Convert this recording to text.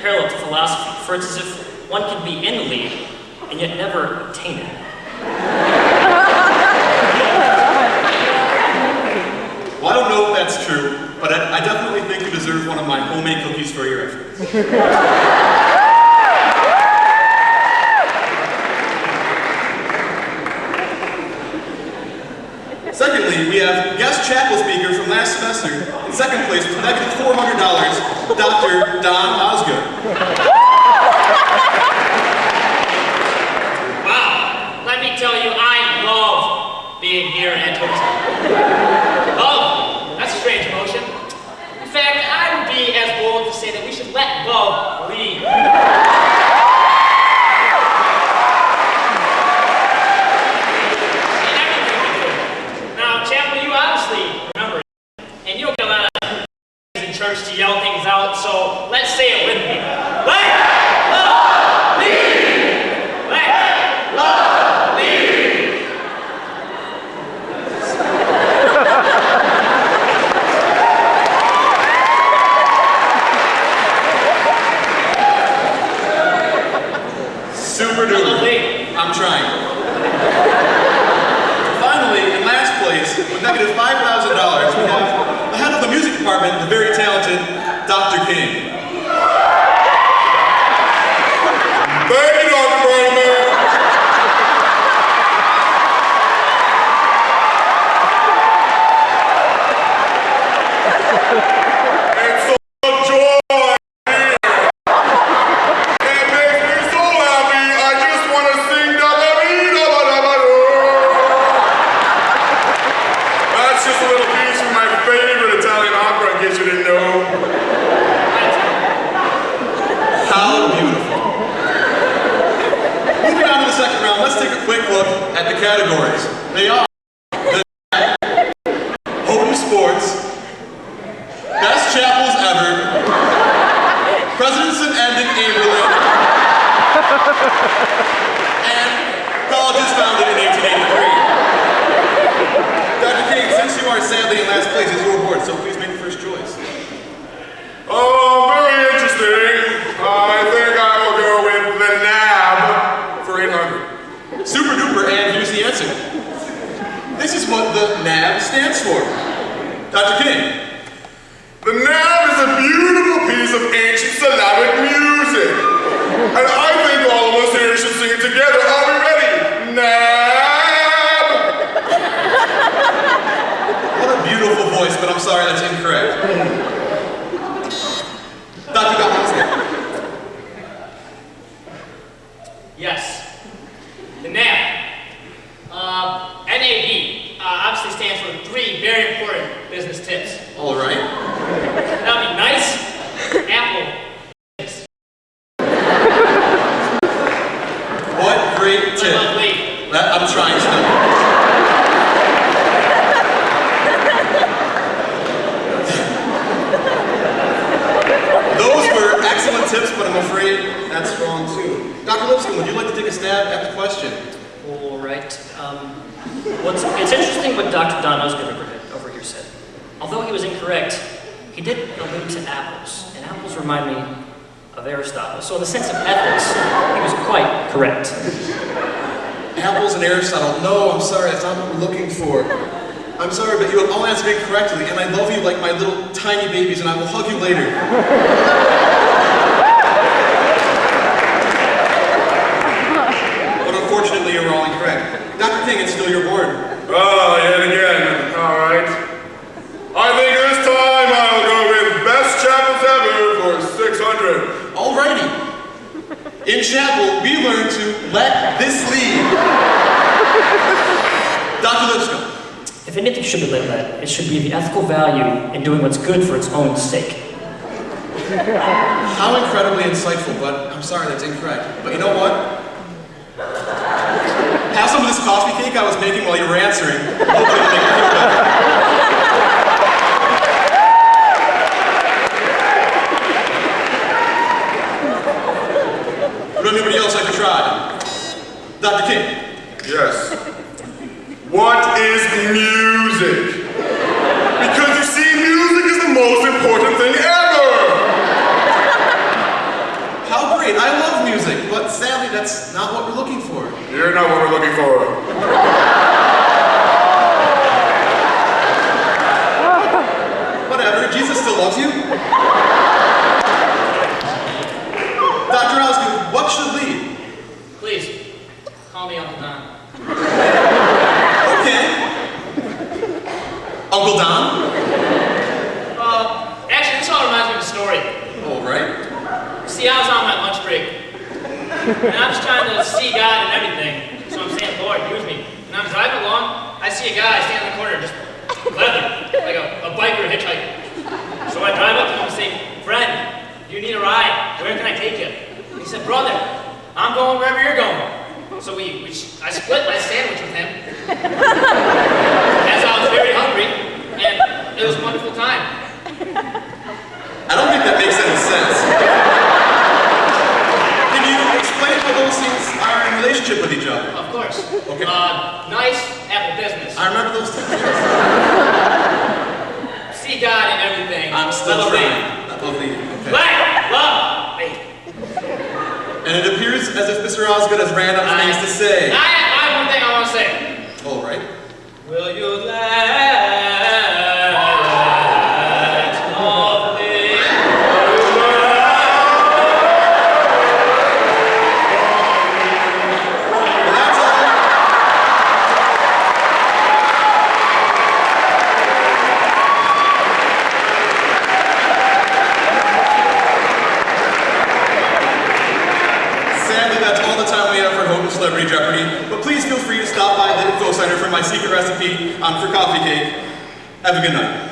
parallel to philosophy, for it's as if one can be in the lead and yet never obtain it. Well, I don't know if that's true, but I definitely think you deserve one of my homemade cookies for your efforts. Secondly, we have guest chapel speaker from last semester, in second place with negative $400, Dr. Don Osgood. Wow, let me tell you, I love being here at Houghton. Love, that's a strange emotion. In fact, I would be as bold to say that we should let love lead. To yell things out, so let's say it with me. Let love lead! Let love lead! Super duper. I'm trying. Finally, in last place, with negative $5,000, we have the head of the music department, the very talented Dr. King. Thank you, Dr. Brenneman. It's so joy here. It makes me so happy. I just want to sing da-ba-dee-da-ba-da-ba-do. That's just a little piece from my favorite Italian opera, in case you didn't know. How beautiful. Moving on to the second round, let's take a quick look at the categories. They are the Houghton Sports, Best Chapels Ever, Presidents and Ending Chamberlain, and Colleges Founded in 1883. Dr. King, since you are sadly in last place, it's your board, so please make the first choice. Oh, very interesting. I think I will go with the NAB for 800. Super duper, and here's the answer. This is what the NAB stands for. Dr. King. The NAB is a beautiful piece of ancient syllabic music. And I think all of us here should sing it together. Are we ready? NAB! What a beautiful voice, but I'm sorry, that's incorrect. Dr. Osgood. Yes. The NAB. NAB obviously stands for 3 very important business tips. All right. That would be nice, Apple. What great tip. Lovely. I'm trying to. Those were excellent tips, but I'm afraid that's wrong too. Dr. Lipscomb, would you like to take a stab at the question? All right. It's interesting what Dr. Don Osgood over here said. Although he was incorrect, he did allude to apples, and apples remind me of Aristotle. So in the sense of ethics, he was quite correct. Apples and Aristotle. No, I'm sorry, that's not what we're looking for. I'm sorry, but you have all answered incorrectly, and I love you like my little tiny babies, and I will hug you later. But unfortunately, you were all incorrect. Dr. King, it's still your board. Oh, yet again. All right. I think this time I'll go with Best Chapels Ever for 600. Alrighty. In chapel, we learn to let this lead. Dr. Lipscomb. If anything should be let, it should be the ethical value in doing what's good for its own sake. How incredibly insightful, but I'm sorry, that's incorrect. But you know what? Have some of this coffee cake I was making while you were answering. Hopefully it'll make you feel better. Would anybody else like to try? Dr. King. Yes. What is music? Because you see, music is the most important thing ever. They're not what we're looking for. Whatever, Jesus still loves you. Dr. Osgood, what should lead? Please, call me Uncle Don. Okay. Uncle Don? Actually, this all reminds me of a story. All right. See, I was on my lunch break, and I'm just trying to see God and everything. So I'm saying, Lord, use me. And I'm driving along, I see a guy stand in the corner just leather, like a biker or hitchhiker. So I drive up to him and say, friend, you need a ride. Where can I take you? And he said, brother, I'm going wherever you're going. So I split my sandwich with him as I was very hungry, and it was a wonderful time. I don't think that makes any sense. Can you explain how those things are in relationship with each other? Of course. Okay. Nice apple business. I remember those things. See God in everything. I'm still Love trying. me. I believe. Okay. Like, love, me. And it appears as if Mr. Osgood has ran out of things to say. I have one thing I want to say. All right. Will you let love me? Well, that's all. Sadly, that's all the time we have for Houghton Celebrity Jeopardy, but please feel free to stop by the info center for my secret recipe for coffee cake. Have a good night.